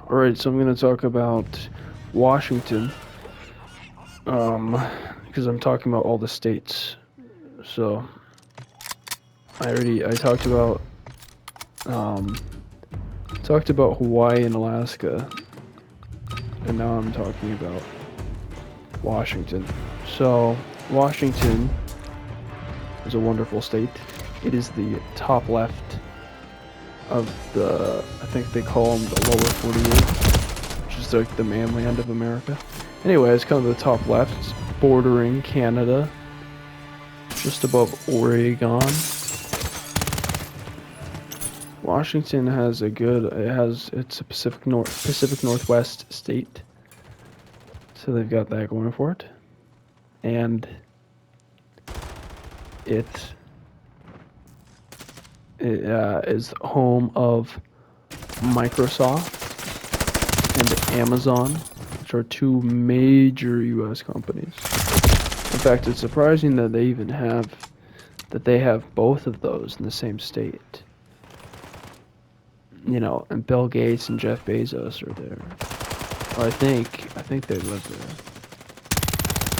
Alright, so I'm going to talk about Washington, because I'm talking about all the states. So, I um, talked about Hawaii and Alaska, and now I'm talking about Washington. So, Washington is a wonderful state. It is the top left of I think they call them the lower 48, which is like the mainland of America. Anyway, it's kind of the top left, it's bordering Canada, just above Oregon. Washington has it's a Pacific Northwest state, so they've got that going for it, and it is home of Microsoft and Amazon, which are two major U.S. companies. In fact, it's surprising that they have both of those in the same state. You know, and Bill Gates and Jeff Bezos are there. Well, I think they live there.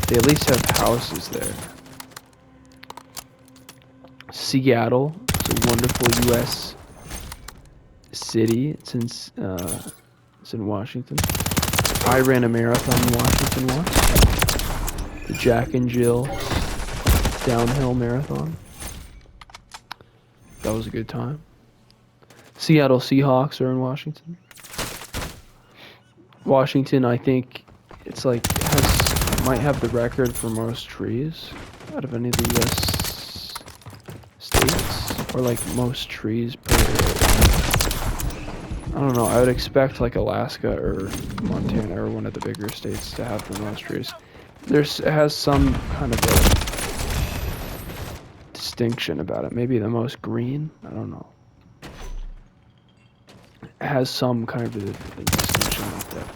They at least have houses there. Seattle is a wonderful U.S. city. It's in Washington. I ran a marathon in Washington once. The Jack and Jill downhill marathon. That was a good time. Seattle Seahawks are in Washington. Washington, I think it's like might have the record for most trees out of any of the U.S. states, or like most trees per. I don't know. I would expect like Alaska or Montana or one of the bigger states to have the most trees. It has some kind of a distinction about it. Maybe the most green. I don't know. It has some kind of a distinction like that.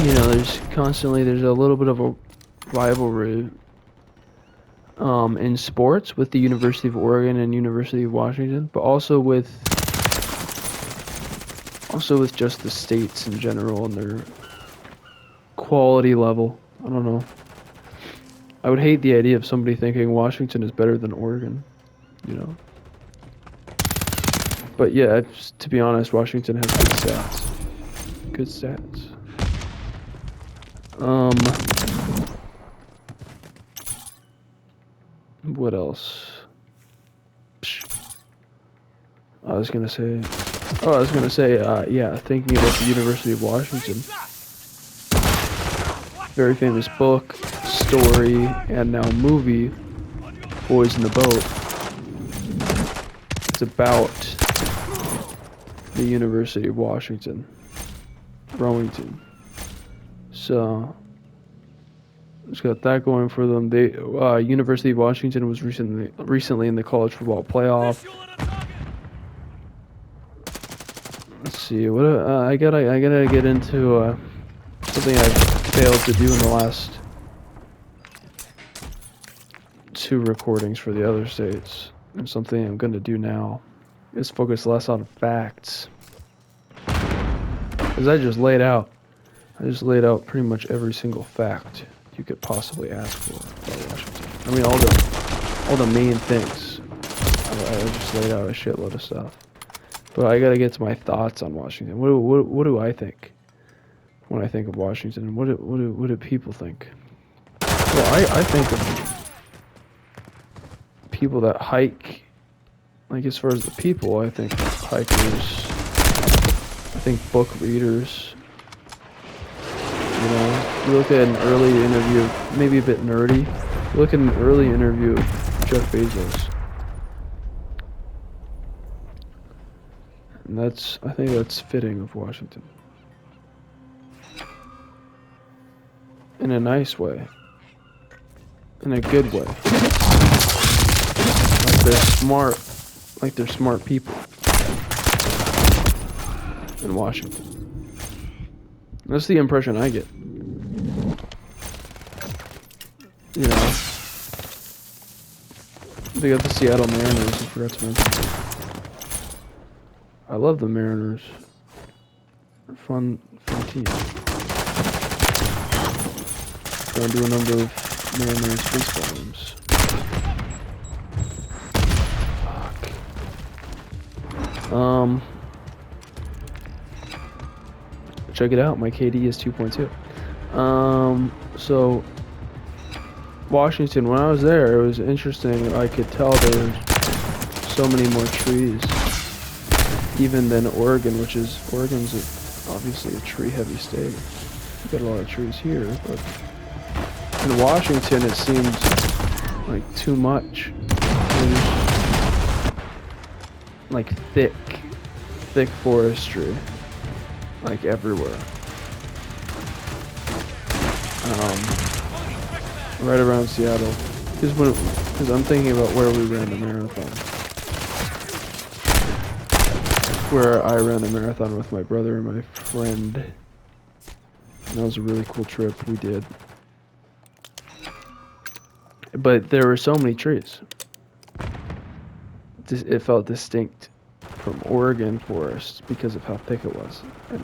You know, there's a little bit of a rivalry in sports with the University of Oregon and University of Washington, but also with just the states in general and their quality level. I don't know. I would hate the idea of somebody thinking Washington is better than Oregon, you know. But yeah, to be honest, Washington has good stats. Good stats. What else? I was gonna say, yeah, thinking about the University of Washington. Very famous book, story, and now movie, Boys in the Boat. It's about the University of Washington, Rowington. So, it's got that going for them. University of Washington was recently in the college football playoff. Let's see. What I gotta get into something I failed to do in the last two recordings for the other states, and something I'm gonna do now is focus less on facts, because I just laid out pretty much every single fact you could possibly ask for about Washington. I mean, all the main things. I just laid out a shitload of stuff. But I gotta get to my thoughts on Washington. What do I think when I think of Washington? What do people think? Well, I think of people that hike. Like, as far as the people, I think hikers. I think book readers. You know, you look at an early interview, maybe a bit nerdy. You look at an early interview of Jeff Bezos. And I think that's fitting of Washington. In a nice way. In a good way. Like they're smart people. In Washington. That's the impression I get. You know. They got the Seattle Mariners, I forgot to mention. I love the Mariners. They're fun team. Going to a number of Mariners baseball games. Fuck. Check it out. My KD is 2.2. So Washington, when I was there, it was interesting. I could tell there were so many more trees, even than Oregon, Oregon's obviously a tree-heavy state. We got a lot of trees here, but in Washington, it seemed like too much. Like thick forestry, like everywhere. Right around Seattle, because I'm thinking about where we ran the marathon. Where I ran the marathon with my brother and my friend. And that was a really cool trip we did. But there were so many trees. It felt distinct from Oregon forest because of how thick it was. And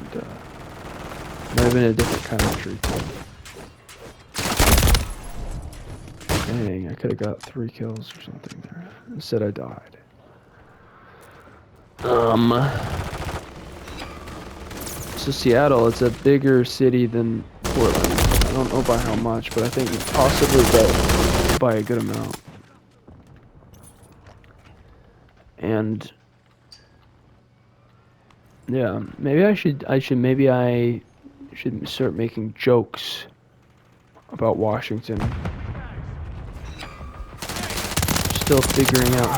might have been a different kind of tree too. Dang, I could have got 3 kills or something there. Instead I died. So Seattle, it's a bigger city than Portland. I don't know by how much, but I think possibly by a good amount. And yeah, maybe I should start making jokes about Washington. Still figuring out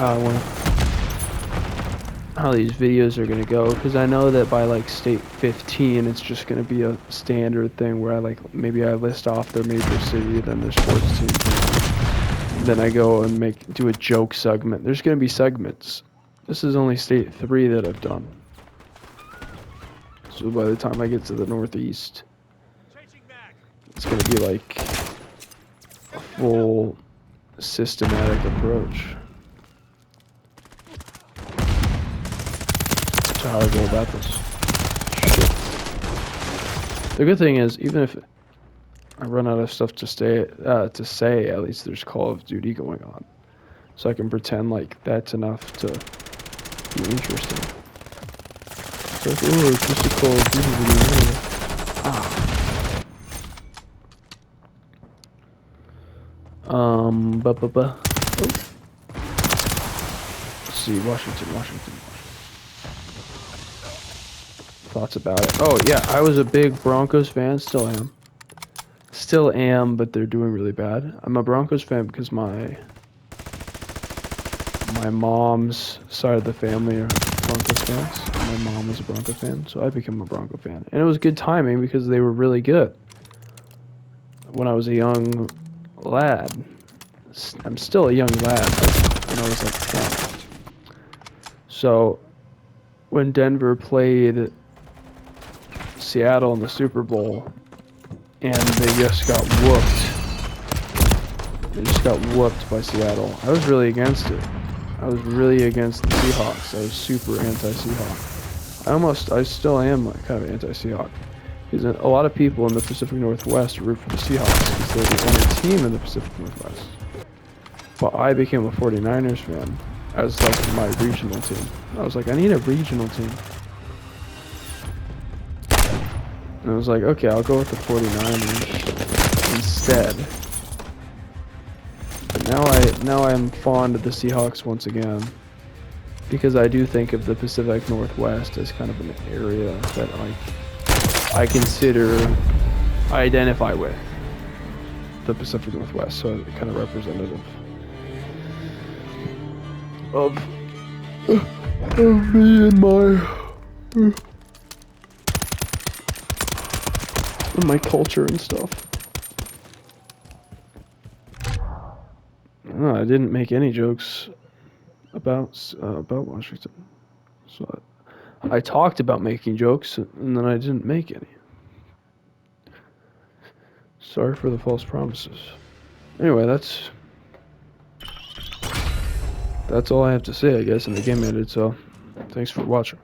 how these videos are gonna go, because I know that by like state 15 it's just gonna be a standard thing where I maybe I list off their major city, then their sports team, then I go and do a joke segment. There's gonna be segments. This is only state 3 that I've done, so by the time I get to the Northeast, it's gonna be like a full systematic approach to how I go about this shit. The good thing is, even if I run out of stuff to say, at least there's Call of Duty going on, so I can pretend like that's enough to be interesting. It's like, oh, it's just a Call of Duty video. Oh. Let's see, Washington. Thoughts about it? Oh yeah, I was a big Broncos fan, still am, but they're doing really bad. I'm a Broncos fan because my mom's side of the family are Broncos fans. My mom was a Bronco fan, so I became a Bronco fan. And it was good timing because they were really good when I was a young lad. I'm still a young lad, but when I was like 10. So when Denver played Seattle in the Super Bowl and they just got whooped by Seattle, I was really against it. I was really against the Seahawks. I was super anti-Seahawk. I still am kind of anti-Seahawk. Because a lot of people in the Pacific Northwest root for the Seahawks because they're the only team in the Pacific Northwest. But I became a 49ers fan as like my regional team. I was like, I need a regional team. And I was like, okay, I'll go with the 49ers instead. But now I'm fond of the Seahawks once again, because I do think of the Pacific Northwest as kind of an area that I identify with the Pacific Northwest, so it's kind of representative of me and my culture and stuff. No, I didn't make any jokes about Washington. So I talked about making jokes, and then I didn't make any. Sorry for the false promises. Anyway, that's all I have to say, I guess, and the game ended, so thanks for watching.